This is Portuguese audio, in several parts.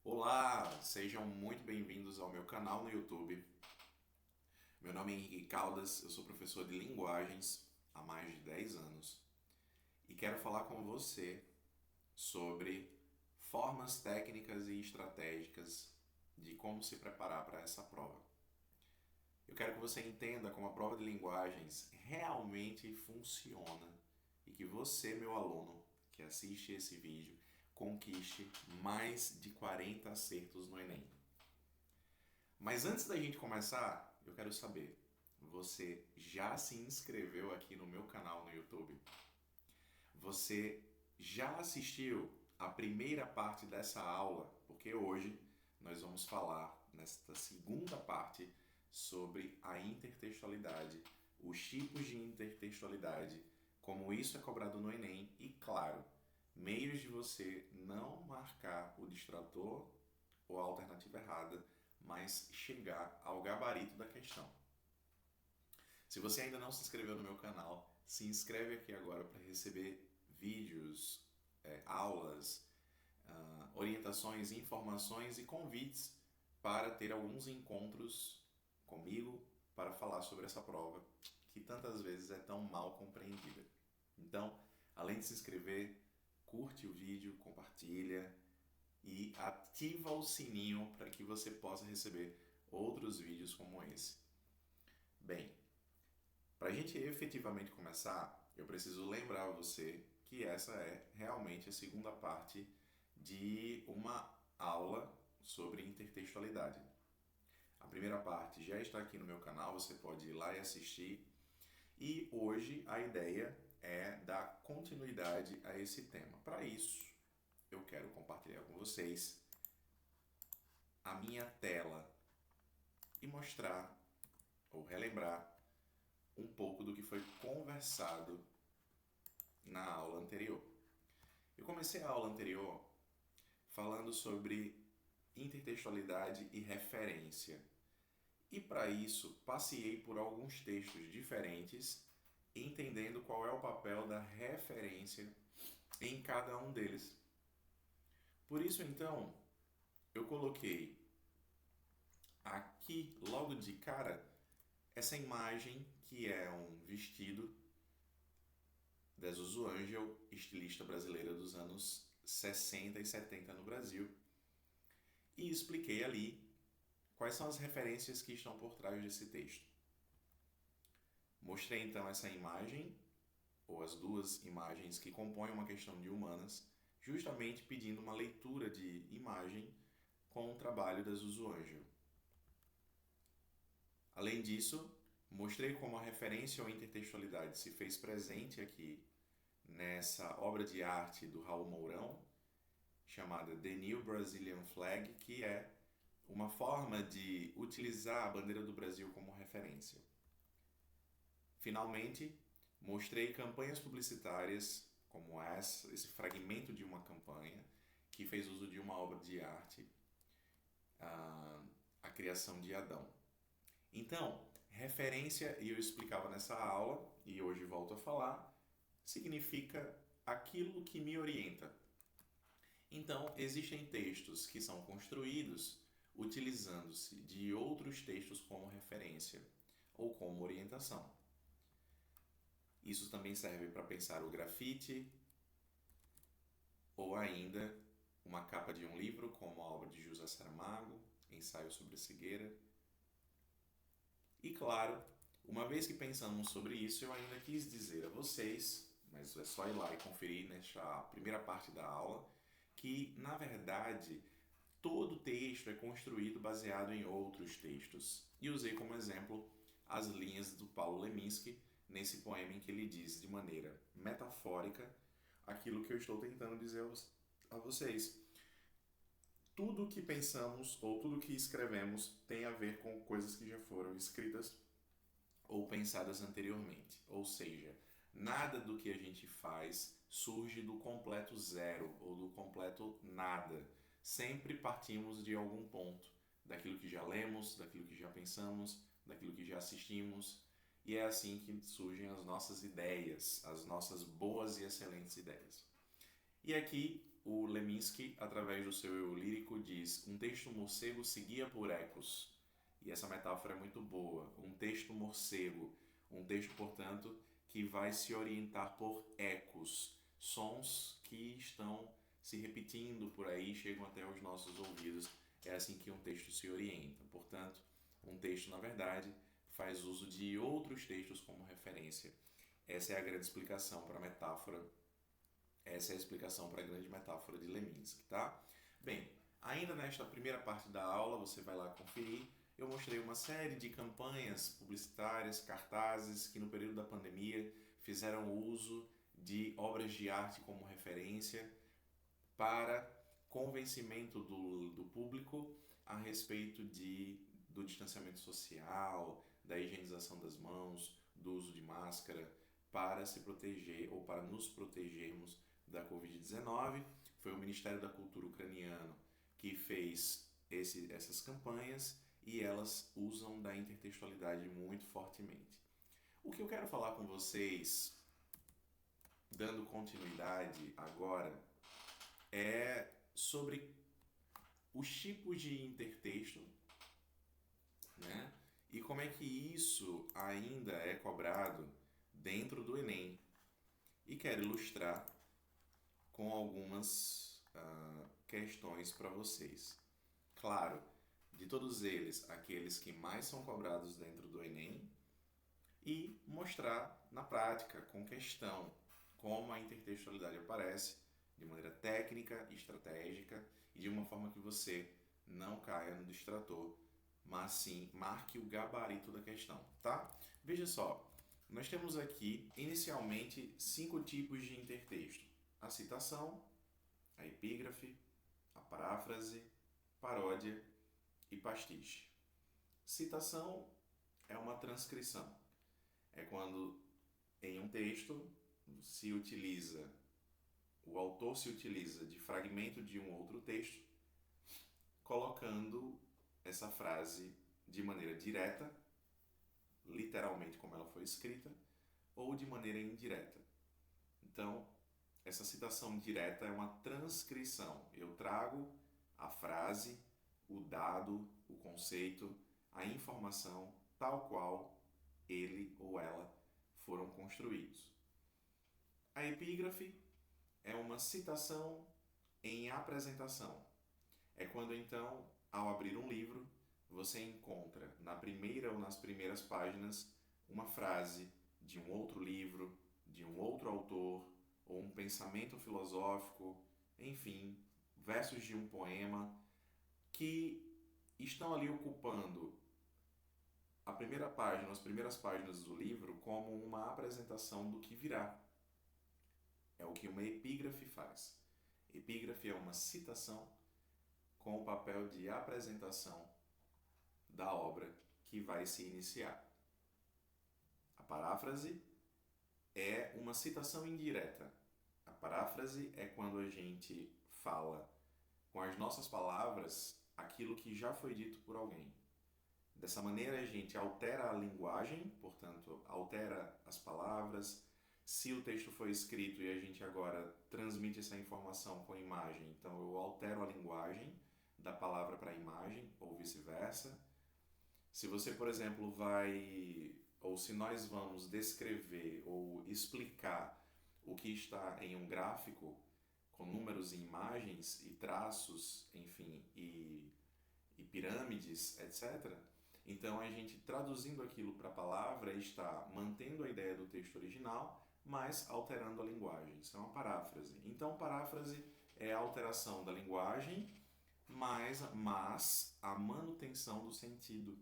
Olá, sejam muito bem-vindos ao meu canal no YouTube. Meu nome é Henrique Caldas, eu sou professor de linguagens há mais de 10 anos e quero falar com você sobre formas técnicas e estratégicas de como se preparar para essa prova. Eu quero que você entenda como a prova de linguagens realmente funciona e que você, meu aluno, que assiste esse vídeo, conquiste mais de 40 acertos no Enem. Mas antes da gente começar, eu quero saber, você já se inscreveu aqui no meu canal no YouTube? Você já assistiu a primeira parte dessa aula? Porque hoje nós vamos falar, nesta segunda parte, sobre a intertextualidade, os tipos de intertextualidade, como isso é cobrado no Enem e, claro, meios de você não marcar o distrator ou a alternativa errada, mas chegar ao gabarito da questão. Se você ainda não se inscreveu no meu canal, se inscreve aqui agora para receber vídeos, aulas, orientações, informações e convites para ter alguns encontros comigo para falar sobre essa prova que tantas vezes é tão mal compreendida. Então, além de se inscrever, curte o vídeo, compartilha e ativa o sininho para que você possa receber outros vídeos como esse. Bem, para a gente efetivamente começar, eu preciso lembrar você que essa é realmente a segunda parte de uma aula sobre intertextualidade. A primeira parte já está aqui no meu canal, você pode ir lá e assistir. E hoje a ideia é dar continuidade a esse tema. Para isso, eu quero compartilhar com vocês a minha tela e mostrar ou relembrar um pouco do que foi conversado na aula anterior. Eu comecei a aula anterior falando sobre intertextualidade e referência. E para isso, passei por alguns textos diferentes, entendendo qual é o papel da referência em cada um deles. Por isso, então, eu coloquei aqui, logo de cara, essa imagem que é um vestido da Zuzu Angel, estilista brasileira dos anos 60 e 70 no Brasil, e expliquei ali quais são as referências que estão por trás desse texto. Mostrei então essa imagem, ou as duas imagens que compõem uma questão de humanas, justamente pedindo uma leitura de imagem com o trabalho da Zuzu Angel. Além disso, mostrei como a referência ou intertextualidade se fez presente aqui nessa obra de arte do Raul Mourão, chamada The New Brazilian Flag, que é uma forma de utilizar a bandeira do Brasil como referência. Finalmente, mostrei campanhas publicitárias, como esse fragmento de uma campanha, que fez uso de uma obra de arte, a criação de Adão. Então, referência, e eu explicava nessa aula, e hoje volto a falar, significa aquilo que me orienta. Então, existem textos que são construídos utilizando-se de outros textos como referência ou como orientação. Isso também serve para pensar o grafite ou ainda uma capa de um livro, como a obra de José Saramago, Ensaio sobre a Cegueira. E claro, uma vez que pensamos sobre isso, eu ainda quis dizer a vocês, mas é só ir lá e conferir nesta primeira parte da aula, que na verdade todo texto é construído baseado em outros textos. E usei como exemplo as linhas do Paulo Leminski nesse poema em que ele diz de maneira metafórica aquilo que eu estou tentando dizer a vocês. Tudo que pensamos ou tudo que escrevemos tem a ver com coisas que já foram escritas ou pensadas anteriormente. Ou seja, nada do que a gente faz surge do completo zero ou do completo nada. Sempre partimos de algum ponto, daquilo que já lemos, daquilo que já pensamos, daquilo que já assistimos, e é assim que surgem as nossas ideias, as nossas boas e excelentes ideias. E aqui o Leminski, através do seu eu lírico, diz: um texto morcego se guia por ecos. E essa metáfora é muito boa. Um texto morcego, um texto, portanto, que vai se orientar por ecos, sons que estão se repetindo por aí, chegam até os nossos ouvidos. É assim que um texto se orienta. Portanto, um texto, na verdade, faz uso de outros textos como referência. Essa é a grande explicação para a metáfora. Essa é a explicação para a grande metáfora de Leminski, tá? Bem, ainda nesta primeira parte da aula, você vai lá conferir, eu mostrei uma série de campanhas publicitárias, cartazes que no período da pandemia fizeram uso de obras de arte como referência para convencimento do público a respeito do distanciamento social, da higienização das mãos, do uso de máscara, para se proteger ou para nos protegermos da Covid-19. Foi o Ministério da Cultura ucraniano que fez essas campanhas e elas usam da intertextualidade muito fortemente. O que eu quero falar com vocês, dando continuidade agora, é sobre os tipos de intertexto, né? E como é que isso ainda é cobrado dentro do Enem. E quero ilustrar com algumas questões para vocês. Claro, de todos eles, aqueles que mais são cobrados dentro do Enem, e mostrar na prática, com questão, como a intertextualidade aparece de maneira técnica, estratégica e de uma forma que você não caia no distrator, mas sim marque o gabarito da questão, tá? Veja só, nós temos aqui inicialmente 5 tipos de intertexto: a citação, a epígrafe, a paráfrase, paródia e pastiche. Citação é uma transcrição. É quando em um texto o autor se utiliza de fragmento de um outro texto, colocando essa frase de maneira direta, literalmente como ela foi escrita, ou de maneira indireta. Então, essa citação direta é uma transcrição. Eu trago a frase, o dado, o conceito, a informação tal qual ele ou ela foram construídos. A epígrafe é uma citação em apresentação. É quando então, ao abrir um livro, você encontra na primeira ou nas primeiras páginas uma frase de um outro livro, de um outro autor, ou um pensamento filosófico, enfim, versos de um poema que estão ali ocupando a primeira página, as primeiras páginas do livro como uma apresentação do que virá. É o que uma epígrafe faz. Epígrafe é uma citação com o papel de apresentação da obra que vai se iniciar. A paráfrase é uma citação indireta. A paráfrase é quando a gente fala com as nossas palavras aquilo que já foi dito por alguém. Dessa maneira a gente altera a linguagem, portanto, altera as palavras. Se o texto foi escrito e a gente agora transmite essa informação com imagem, então eu altero a linguagem da palavra para a imagem, ou vice-versa. Se você, por exemplo, ou se nós vamos descrever ou explicar o que está em um gráfico, com números e imagens e traços, enfim, e pirâmides, etc., então a gente traduzindo aquilo para a palavra está mantendo a ideia do texto original, mas alterando a linguagem. Isso é uma paráfrase. Então, paráfrase é a alteração da linguagem, mas a manutenção do sentido.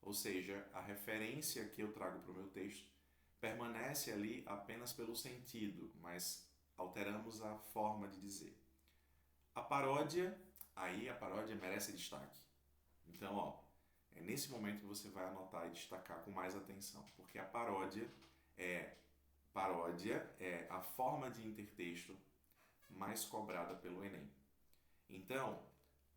Ou seja, a referência que eu trago para o meu texto permanece ali apenas pelo sentido, mas alteramos a forma de dizer. A paródia merece destaque. Então, é nesse momento que você vai anotar e destacar com mais atenção, porque a paródia é a forma de intertexto mais cobrada pelo Enem. Então,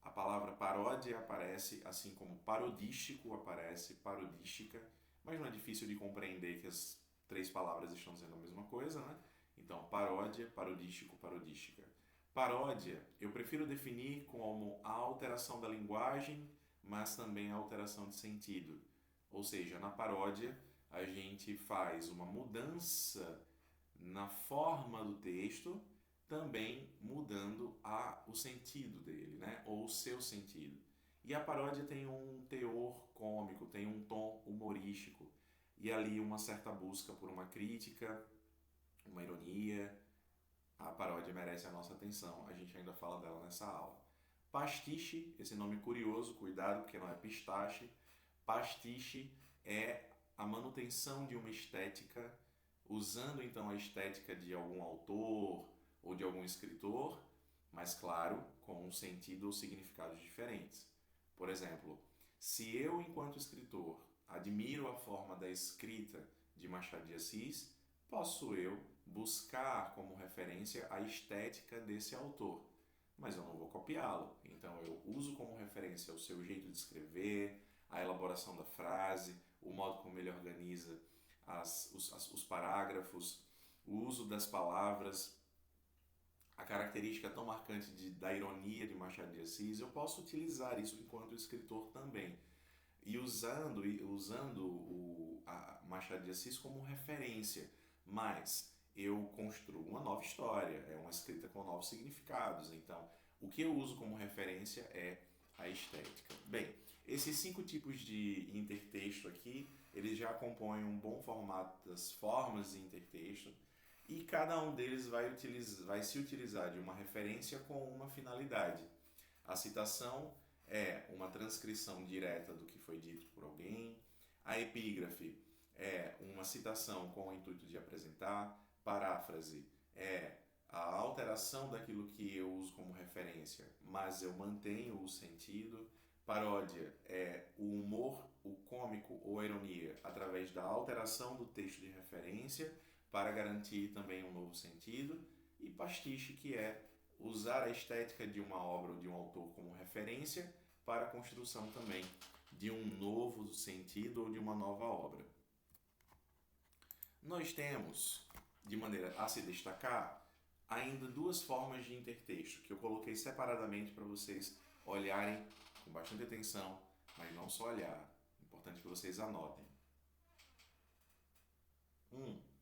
a palavra paródia aparece, assim como parodístico aparece, parodística, mas não é difícil de compreender que as 3 palavras estão dizendo a mesma coisa, né? Então, paródia, parodístico, parodística. Paródia, eu prefiro definir como a alteração da linguagem, mas também a alteração de sentido. Ou seja, na paródia, a gente faz uma mudança na forma do texto, também mudando o sentido dele, né? Ou o seu sentido. E a paródia tem um teor cômico, tem um tom humorístico, e ali uma certa busca por uma crítica, uma ironia. A paródia merece a nossa atenção, a gente ainda fala dela nessa aula. Pastiche, esse nome curioso, cuidado porque não é pistache. Pastiche é a manutenção de uma estética, usando então a estética de algum autor ou de algum escritor, mas claro, com um sentido ou significados diferentes. Por exemplo, se eu, enquanto escritor, admiro a forma da escrita de Machado de Assis, posso eu buscar como referência a estética desse autor, mas eu não vou copiá-lo. Então eu uso como referência o seu jeito de escrever, a elaboração da frase, o modo como ele organiza os parágrafos, o uso das palavras, a característica tão marcante da ironia de Machado de Assis. Eu posso utilizar isso enquanto escritor também. E usando a Machado de Assis como referência, mas eu construo uma nova história, é uma escrita com novos significados. Então, o que eu uso como referência é a estética. Bem, esses 5 tipos de intertexto aqui, eles já compõem um bom formato das formas de intertexto, e cada um deles vai se utilizar de uma referência com uma finalidade. A citação é uma transcrição direta do que foi dito por alguém. A epígrafe é uma citação com o intuito de apresentar. Paráfrase é a alteração daquilo que eu uso como referência, mas eu mantenho o sentido. Paródia é o humor, o cômico ou a ironia através da alteração do texto de referência para garantir também um novo sentido. E pastiche, que é usar a estética de uma obra ou de um autor como referência para a construção também de um novo sentido ou de uma nova obra. Nós temos, de maneira a se destacar, ainda 2 formas de intertexto que eu coloquei separadamente para vocês olharem com bastante atenção, mas não só olhar, é importante que vocês anotem. 1.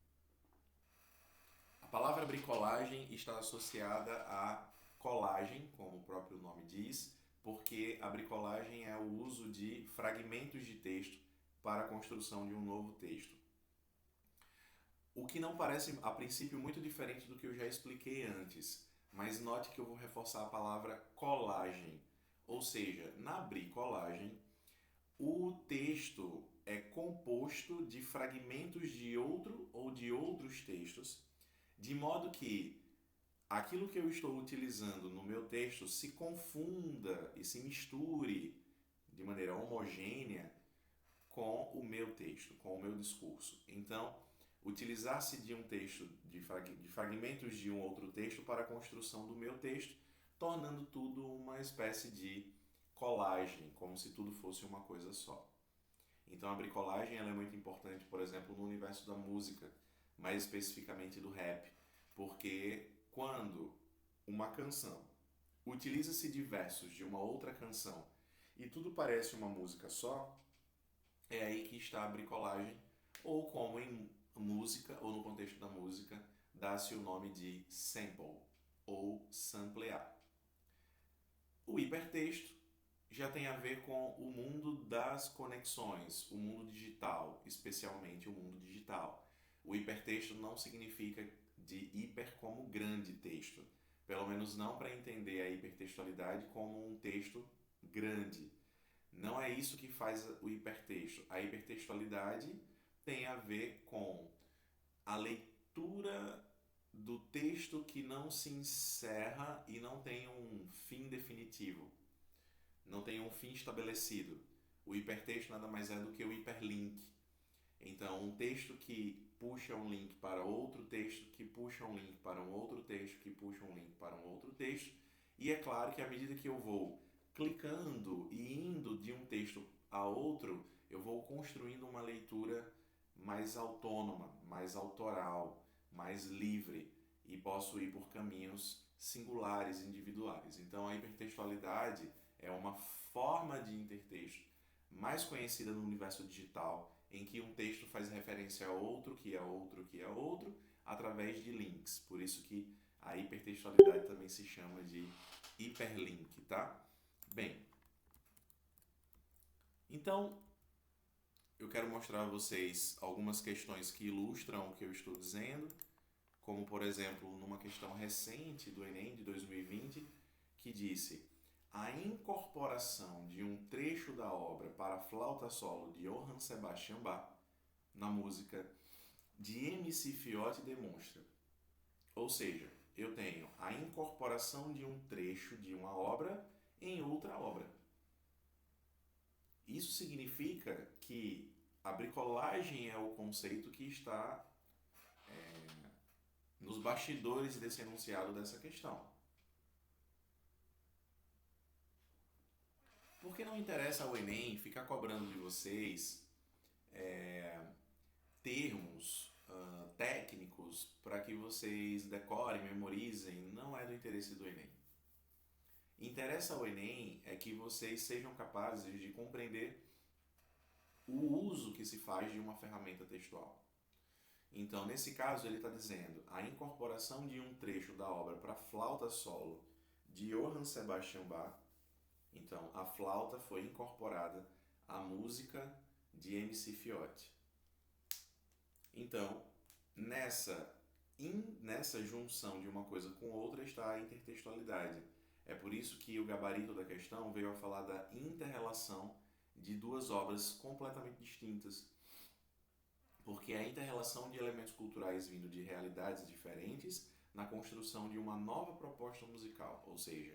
A palavra bricolagem está associada à colagem, como o próprio nome diz, porque a bricolagem é o uso de fragmentos de texto para a construção de um novo texto. O que não parece, a princípio, muito diferente do que eu já expliquei antes, mas note que eu vou reforçar a palavra colagem. Ou seja, na bricolagem, o texto é composto de fragmentos de outro ou de outros textos, de modo que aquilo que eu estou utilizando no meu texto se confunda e se misture de maneira homogênea com o meu texto, com o meu discurso. Então, utilizar-se de um texto, de fragmentos de um outro texto para a construção do meu texto, tornando tudo uma espécie de colagem, como se tudo fosse uma coisa só. Então a bricolagem ela é muito importante, por exemplo, no universo da música, mais especificamente do rap, porque quando uma canção utiliza-se de versos de uma outra canção e tudo parece uma música só, é aí que está a bricolagem, ou como em música, ou no contexto da música, dá-se o nome de sample, ou samplear. O hipertexto já tem a ver com o mundo das conexões, o mundo digital, especialmente o mundo digital. O hipertexto não significa de hiper como grande texto, pelo menos não para entender a hipertextualidade como um texto grande. Não é isso que faz o hipertexto. A hipertextualidade tem a ver com a leitura do texto que não se encerra e não tem um fim definitivo, não tem um fim estabelecido. O hipertexto nada mais é do que o hiperlink. Então, um texto que puxa um link para outro texto, que puxa um link para um outro texto, que puxa um link para um outro texto. E é claro que à medida que eu vou clicando e indo de um texto a outro, eu vou construindo uma leitura mais autônoma, mais autoral, mais livre, e posso ir por caminhos singulares, individuais. Então, a hipertextualidade é uma forma de intertexto mais conhecida no universo digital, em que um texto faz referência a outro, que é outro, que é outro, através de links. Por isso que a hipertextualidade também se chama de hiperlink, tá? Bem, então eu quero mostrar a vocês algumas questões que ilustram o que eu estou dizendo, como por exemplo, numa questão recente do Enem de 2020, que disse: a incorporação de um trecho da obra para a flauta solo de Johann Sebastian Bach na música de MC Fiote demonstra. Ou seja, eu tenho a incorporação de um trecho de uma obra em outra obra. Isso significa que a bricolagem é o conceito que está nos bastidores desse enunciado dessa questão. Porque não interessa ao Enem ficar cobrando de vocês termos técnicos para que vocês decorem, memorizem, não é do interesse do Enem. Interessa ao Enem é que vocês sejam capazes de compreender o uso que se faz de uma ferramenta textual. Então, nesse caso, ele está dizendo a incorporação de um trecho da obra para flauta solo de Johann Sebastian Bach. Então, a flauta foi incorporada à música de MC Fiote. Então, nessa junção de uma coisa com outra está a intertextualidade. É por isso que o gabarito da questão veio a falar da inter-relação de duas obras completamente distintas, porque a inter-relação de elementos culturais vindo de realidades diferentes na construção de uma nova proposta musical, ou seja,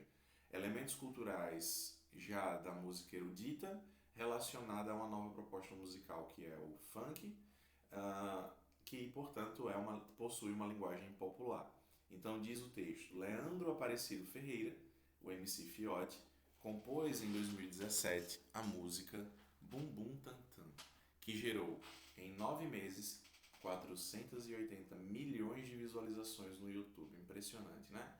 elementos culturais já da música erudita relacionada a uma nova proposta musical que é o funk, que portanto possui uma linguagem popular. Então diz o texto: Leandro Aparecido Ferreira, o MC Fiote, compôs em 2017 a música Bum Bum Tam Tam, que gerou em 9 meses 480 milhões de visualizações no YouTube. Impressionante, né?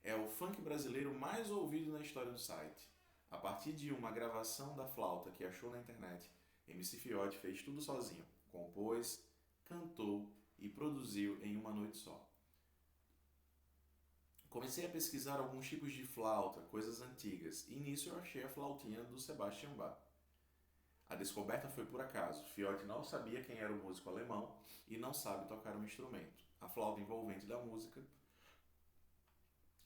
É o funk brasileiro mais ouvido na história do site. A partir de uma gravação da flauta que achou na internet, MC Fiote fez tudo sozinho. Compôs, cantou e produziu em uma noite só. Comecei a pesquisar alguns tipos de flauta, coisas antigas, e nisso eu achei a flautinha do Sebastian Bach. A descoberta foi por acaso. Fiote não sabia quem era o músico alemão e não sabe tocar um instrumento. A flauta envolvente da música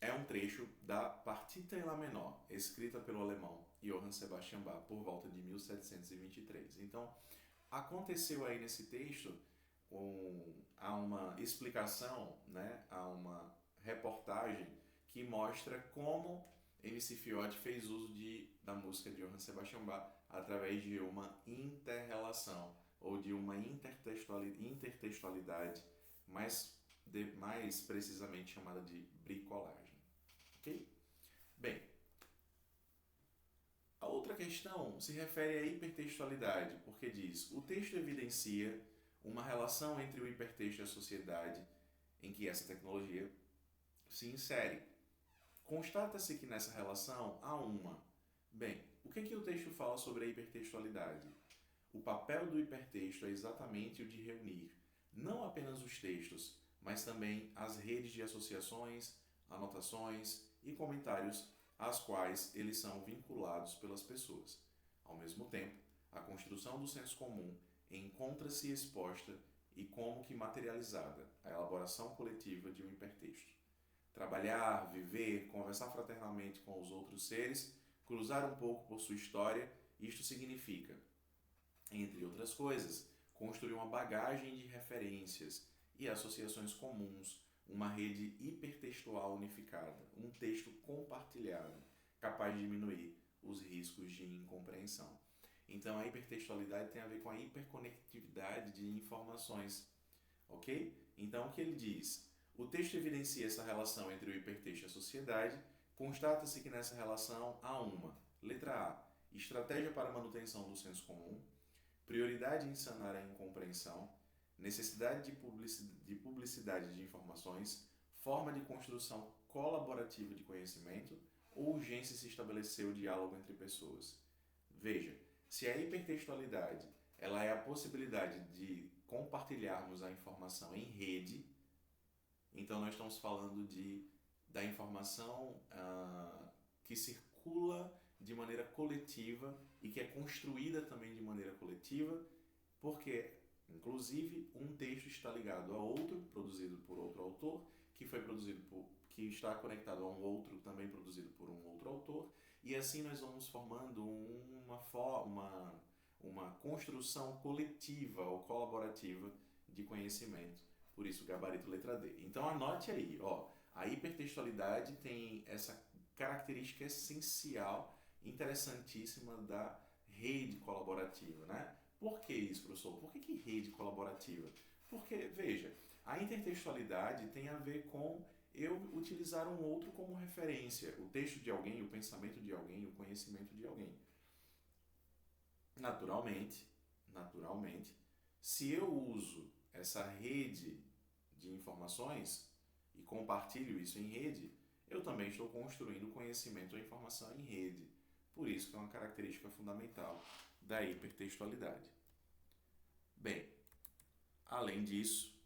é um trecho da Partita em Lá menor, escrita pelo alemão Johann Sebastian Bach por volta de 1723. Então, aconteceu aí nesse texto há uma explicação, né, há uma reportagem que mostra como MC Fiote fez uso da música de Johann Sebastian Bach através de uma interrelação ou de uma intertextualidade mais precisamente chamada de bricolagem. Ok? Bem, a outra questão se refere à hipertextualidade, porque diz: o texto evidencia uma relação entre o hipertexto e a sociedade em que essa tecnologia se insere. Constata-se que nessa relação há uma. Bem, o que o texto fala sobre a hipertextualidade? O papel do hipertexto é exatamente o de reunir não apenas os textos, mas também as redes de associações, anotações e comentários às quais eles são vinculados pelas pessoas. Ao mesmo tempo, a construção do senso comum encontra-se exposta e como que materializada a elaboração coletiva de um hipertexto. Trabalhar, viver, conversar fraternalmente com os outros seres, cruzar um pouco por sua história, isto significa, entre outras coisas, construir uma bagagem de referências e associações comuns, uma rede hipertextual unificada, um texto compartilhado, capaz de diminuir os riscos de incompreensão. Então, a hipertextualidade tem a ver com a hiperconectividade de informações, ok? Então, o que ele diz? O texto evidencia essa relação entre o hipertexto e a sociedade. Constata-se que nessa relação há uma. Letra A. Estratégia para a manutenção do senso comum. Prioridade em sanar a incompreensão. Necessidade de publicidade de informações. Forma de construção colaborativa de conhecimento ou urgência se estabeleceu o diálogo entre pessoas? Veja, se a hipertextualidade ela é a possibilidade de compartilharmos a informação em rede, então nós estamos falando da informação que circula de maneira coletiva e que é construída também de maneira coletiva, porque, inclusive, um texto está ligado a outro, produzido por outro autor, que está conectado a um outro, também produzido por um outro autor, e assim nós vamos formando uma construção coletiva ou colaborativa de conhecimento. Por isso, gabarito letra D. Então, anote aí, a hipertextualidade tem essa característica essencial, interessantíssima da rede colaborativa, né? Por que isso, professor? Por que rede colaborativa? Porque, veja, a intertextualidade tem a ver com eu utilizar um outro como referência, o texto de alguém, o pensamento de alguém, o conhecimento de alguém. Naturalmente, se eu uso essa rede de informações e compartilho isso em rede, eu também estou construindo conhecimento ou informação em rede. Por isso que é uma característica fundamental da hipertextualidade. Bem, além disso,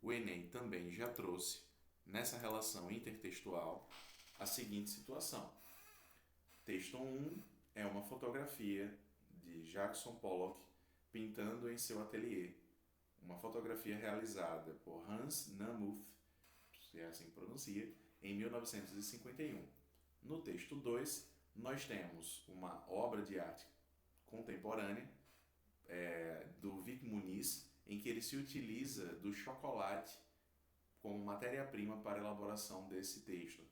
o Enem também já trouxe, nessa relação intertextual, a seguinte situação. Texto 1 é uma fotografia de Jackson Pollock pintando em seu ateliê. Uma fotografia realizada por Hans Namuth, se é assim que pronuncia, em 1951. No texto 2, nós temos uma obra de arte contemporânea do Vic Muniz, em que ele se utiliza do chocolate como matéria-prima para a elaboração desse texto.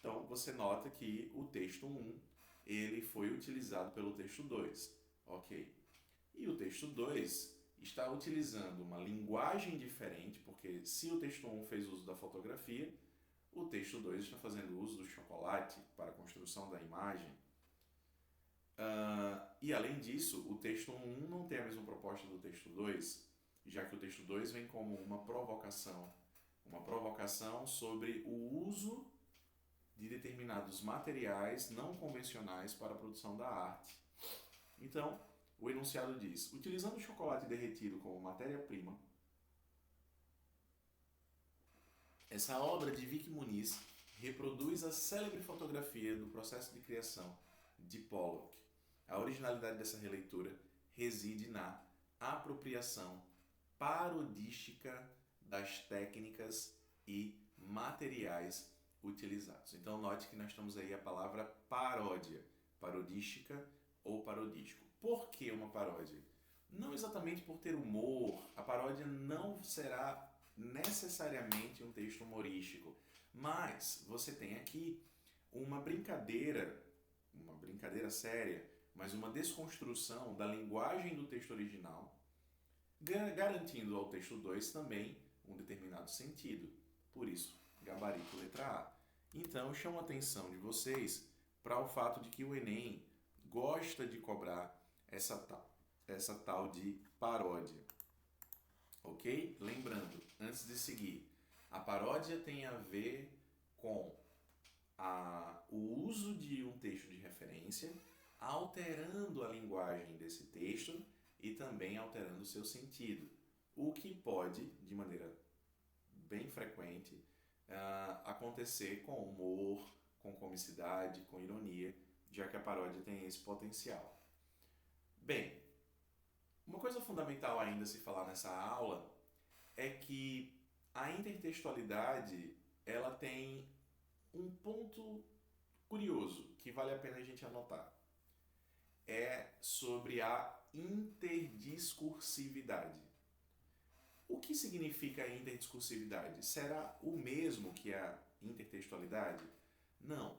Então, você nota que o texto 1 ele foi utilizado pelo texto 2, ok? E o texto 2 está utilizando uma linguagem diferente, porque se o texto 1 fez uso da fotografia, o texto 2 está fazendo uso do chocolate para a construção da imagem. E além disso, o texto 1 não tem a mesma proposta do texto 2, já que o texto 2 vem como uma provocação sobre o uso de determinados materiais não convencionais para a produção da arte. Então, o enunciado diz: utilizando o chocolate derretido como matéria-prima, essa obra de Vic Muniz reproduz a célebre fotografia do processo de criação de Pollock. A originalidade dessa releitura reside na apropriação parodística das técnicas e materiais utilizados. Então, note que nós temos aí a palavra paródia, parodística ou parodístico. Por que uma paródia? Não exatamente por ter humor, a paródia não será necessariamente um texto humorístico, mas você tem aqui uma brincadeira séria, mas uma desconstrução da linguagem do texto original, garantindo ao texto 2 também um determinado sentido. Por isso, gabarito letra A. Então, chamo a atenção de vocês para o fato de que o Enem gosta de cobrar essa tal de paródia. Ok? Lembrando, antes de seguir, a paródia tem a ver com o uso de um texto de referência, alterando a linguagem desse texto e também alterando o seu sentido, o que pode, de maneira bem frequente, acontecer com humor, com comicidade, com ironia, já que a paródia tem esse potencial. Bem, uma coisa fundamental ainda a se falar nessa aula é que a intertextualidade ela tem um ponto curioso que vale a pena a gente anotar. É sobre a interdiscursividade. O que significa a interdiscursividade? Será o mesmo que a intertextualidade? Não.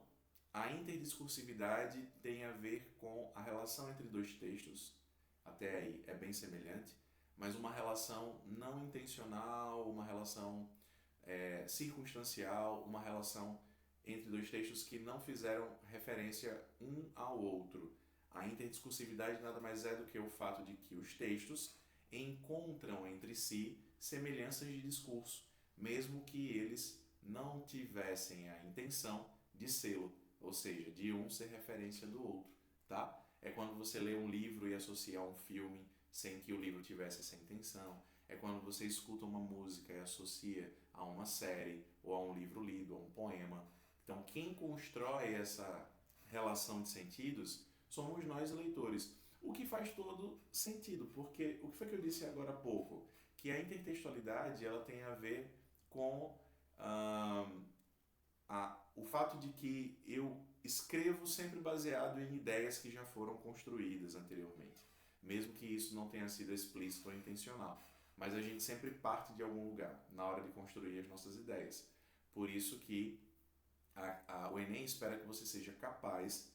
A interdiscursividade tem a ver com a relação entre dois textos, até aí é bem semelhante, mas uma relação não intencional, uma relação circunstancial, uma relação entre dois textos que não fizeram referência um ao outro. A interdiscursividade nada mais é do que o fato de que os textos encontram entre si semelhanças de discurso, mesmo que eles não tivessem a intenção de sê-lo, ou seja, de um ser referência do outro, tá? É quando você lê um livro e associa a um filme sem que o livro tivesse essa intenção. É quando você escuta uma música e associa a uma série, ou a um livro lido, ou a um poema. Então, quem constrói essa relação de sentidos somos nós, leitores. O que faz todo sentido, porque o que foi que eu disse agora há pouco? Que a intertextualidade ela tem a ver com o fato de que eu escrevo sempre baseado em ideias que já foram construídas anteriormente, mesmo que isso não tenha sido explícito ou intencional. Mas a gente sempre parte de algum lugar na hora de construir as nossas ideias. Por isso que o Enem espera que você seja capaz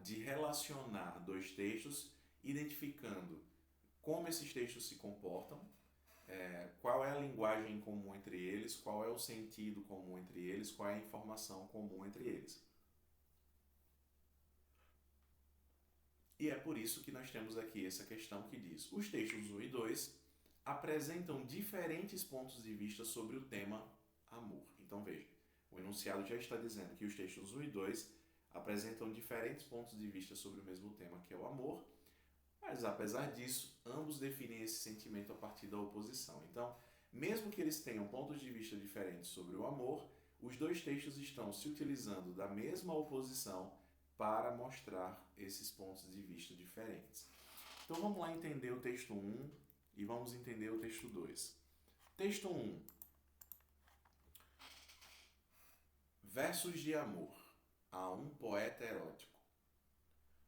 de relacionar dois textos, identificando como esses textos se comportam, qual é a linguagem comum entre eles, qual é o sentido comum entre eles, qual é a informação comum entre eles. E é por isso que nós temos aqui essa questão que diz: os textos 1 e 2 apresentam diferentes pontos de vista sobre o tema amor. Então veja, o enunciado já está dizendo que os textos 1 e 2 apresentam diferentes pontos de vista sobre o mesmo tema, que é o amor, mas apesar disso, ambos definem esse sentimento a partir da oposição. Então, mesmo que eles tenham pontos de vista diferentes sobre o amor, os dois textos estão se utilizando da mesma oposição para mostrar esses pontos de vista diferentes. Então vamos lá entender o texto 1 e vamos entender o texto 2. Texto 1. Versos de amor a um poeta erótico.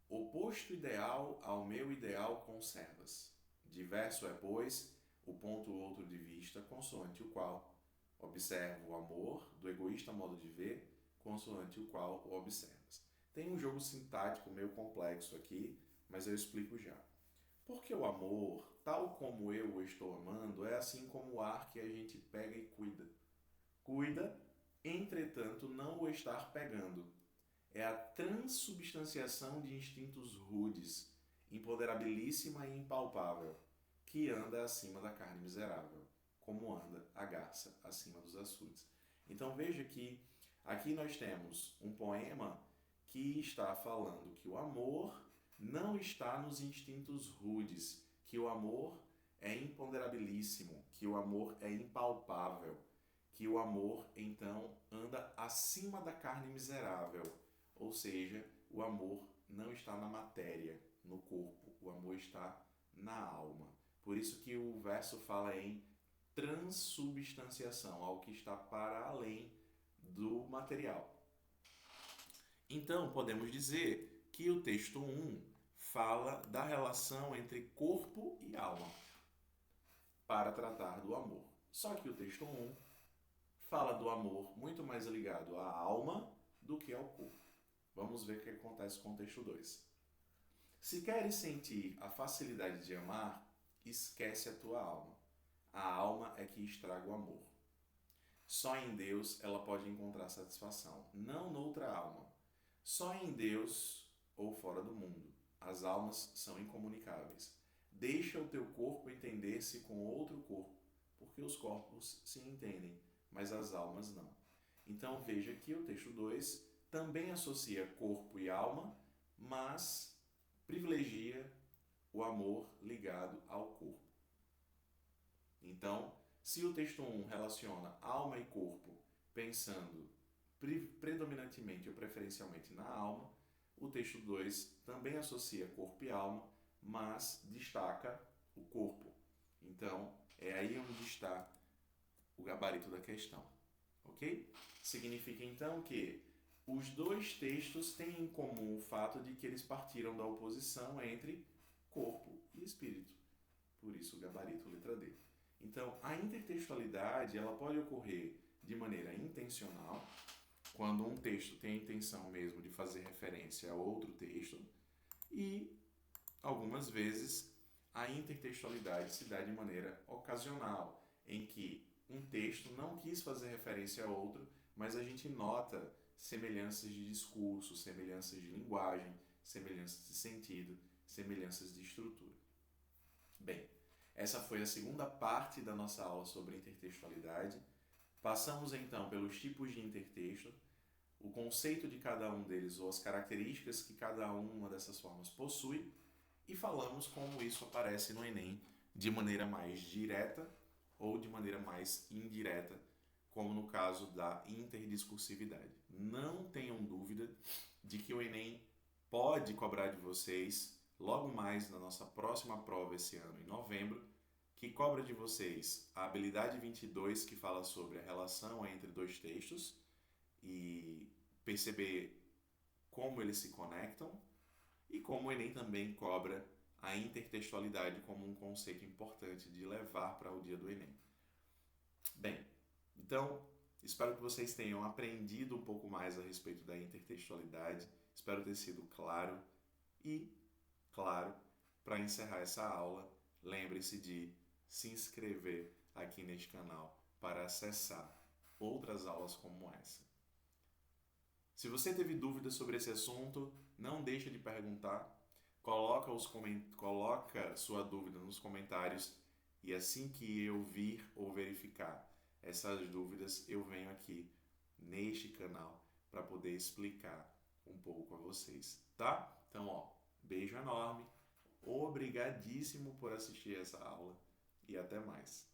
Oposto ideal ao meu ideal conservas. Diverso é, pois, o ponto outro de vista, consoante o qual observo o amor, do egoísta modo de ver, consoante o qual o observas. Tem um jogo sintático meio complexo aqui, mas eu explico já. Porque o amor, tal como eu o estou amando, é assim como o ar que a gente pega e cuida. Cuida, entretanto, não o estar pegando. É a transubstanciação de instintos rudes, imponderabilíssima e impalpável, que anda acima da carne miserável, como anda a garça acima dos açudes. Então veja que aqui nós temos um poema que está falando que o amor não está nos instintos rudes, que o amor é imponderabilíssimo, que o amor é impalpável, que o amor, então, anda acima da carne miserável. Ou seja, o amor não está na matéria, no corpo, o amor está na alma. Por isso que o verso fala em transubstanciação, algo que está para além do material. Então, podemos dizer que o texto 1 fala da relação entre corpo e alma, para tratar do amor. Só que o texto 1 fala do amor muito mais ligado à alma do que ao corpo. Vamos ver o que acontece com o texto 2. Se queres sentir a facilidade de amar, esquece a tua alma. A alma é que estraga o amor. Só em Deus ela pode encontrar satisfação, não noutra alma. Só em Deus ou fora do mundo. As almas são incomunicáveis. Deixa o teu corpo entender-se com outro corpo, porque os corpos se entendem, mas as almas não. Então veja que o texto 2 também associa corpo e alma, mas privilegia o amor ligado ao corpo. Então, se o texto 1 relaciona alma e corpo, pensando predominantemente ou preferencialmente na alma, o texto 2 também associa corpo e alma, mas destaca o corpo. Então, é aí onde está o gabarito da questão, ok? Significa então que os dois textos têm em comum o fato de que eles partiram da oposição entre corpo e espírito. Por isso o gabarito letra D. Então, a intertextualidade ela pode ocorrer de maneira intencional, quando um texto tem a intenção mesmo de fazer referência a outro texto, e algumas vezes a intertextualidade se dá de maneira ocasional, em que um texto não quis fazer referência a outro, mas a gente nota semelhanças de discurso, semelhanças de linguagem, semelhanças de sentido, semelhanças de estrutura. Bem, essa foi a segunda parte da nossa aula sobre intertextualidade. Passamos então pelos tipos de intertexto, o conceito de cada um deles ou as características que cada uma dessas formas possui e falamos como isso aparece no Enem de maneira mais direta ou de maneira mais indireta, como no caso da interdiscursividade. Não tenham dúvida de que o Enem pode cobrar de vocês, logo mais na nossa próxima prova esse ano, em novembro, que cobra de vocês a habilidade 22, que fala sobre a relação entre dois textos e perceber como eles se conectam, e como o Enem também cobra a intertextualidade como um conceito importante de levar para o dia do Enem. Bem, então espero que vocês tenham aprendido um pouco mais a respeito da intertextualidade, espero ter sido claro e, claro, para encerrar essa aula, lembre-se de se inscrever aqui neste canal para acessar outras aulas como essa. Se você teve dúvidas sobre esse assunto, não deixe de perguntar, coloca sua dúvida nos comentários e assim que eu vir ou verificar essas dúvidas, eu venho aqui neste canal para poder explicar um pouco a vocês, tá? Então, beijo enorme, obrigadíssimo por assistir essa aula e até mais.